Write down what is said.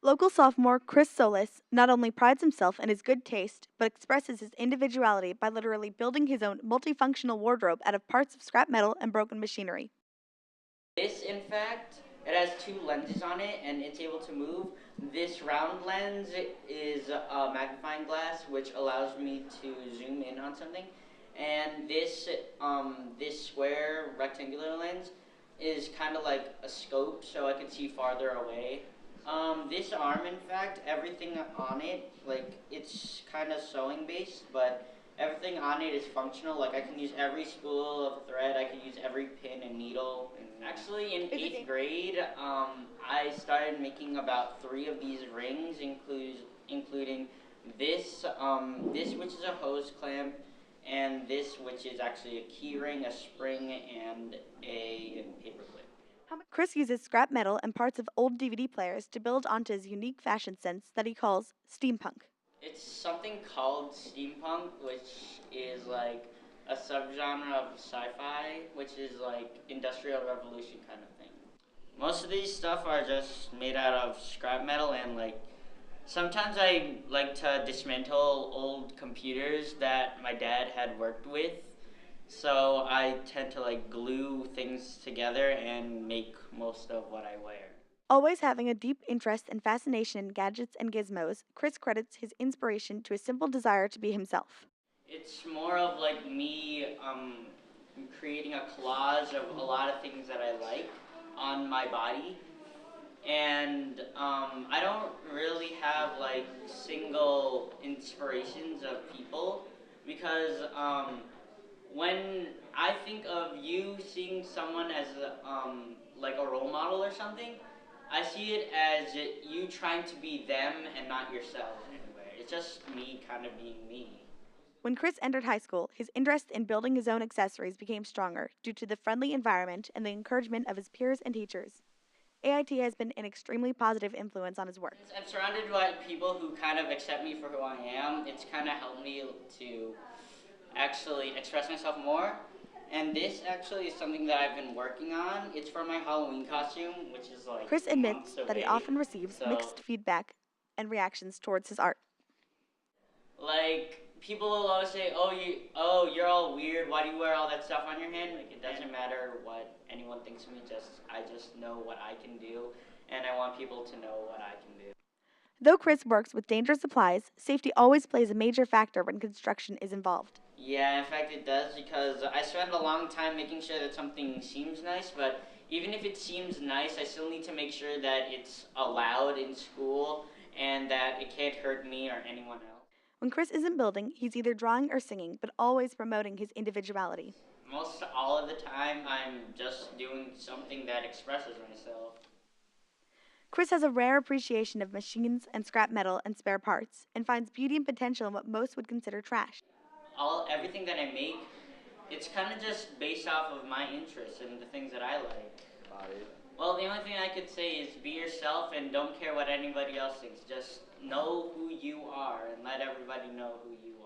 Local sophomore Kris Solis not only prides himself in his good taste, but expresses his individuality by literally building his own multifunctional wardrobe out of parts of scrap metal and broken machinery. This, in fact, it has two lenses on it and it's able to move. This round lens is a magnifying glass which allows me to zoom in on something. And this square rectangular lens is kind of like a scope so I can see farther away. This arm, in fact, everything on it, like it's kind of sewing based, but everything on it is functional. Like I can use every spool of thread, I can use every pin and needle. Actually, in 8th grade, I started making about 3 of these rings, including this which is a hose clamp, and this which is actually a key ring, a spring, and a paper clip. Kris uses scrap metal and parts of old DVD players to build onto his unique fashion sense that he calls steampunk. It's something called steampunk, which is like a subgenre of sci-fi, which is like industrial revolution kind of thing. Most of these stuff are just made out of scrap metal, and like sometimes I like to dismantle old computers that my dad had worked with. So I tend to like glue things together and make most of what I wear. Always having a deep interest and fascination in gadgets and gizmos, Kris credits his inspiration to a simple desire to be himself. It's more of like me creating a collage of a lot of things that I like on my body. And I don't really have like single inspirations of people because when I think of you seeing someone as like a role model or something, I see it as you trying to be them and not yourself anywhere. It's just me kind of being me. When Kris entered high school, his interest in building his own accessories became stronger due to the friendly environment and the encouragement of his peers and teachers. AIT has been an extremely positive influence on his work. Since I'm surrounded by people who kind of accept me for who I am, it's kind of helped me to actually express myself more. And this actually is something that I've been working on. It's for my Halloween costume, which is like Kris months admits that he away. often receives So, mixed feedback and reactions towards his art. like, people will always say, you're all weird. Why do you wear all that stuff on your hand?" Like, it doesn't matter what anyone thinks of me. I just know what I can do, and I want people to know what I can do. Though Kris works with dangerous supplies, safety always plays a major factor when construction is involved. Yeah, in fact it does, because I spend a long time making sure that something seems nice, but even if it seems nice, I still need to make sure that it's allowed in school and that it can't hurt me or anyone else. When Kris isn't building, he's either drawing or singing, but always promoting his individuality. Most all of the time, I'm just doing something that expresses myself. Kris has a rare appreciation of machines and scrap metal and spare parts, and finds beauty and potential in what most would consider trash. Everything that I make, it's kind of just based off of my interests and the things that I like. Well, the only thing I could say is be yourself and don't care what anybody else thinks. Just know who you are and let everybody know who you are.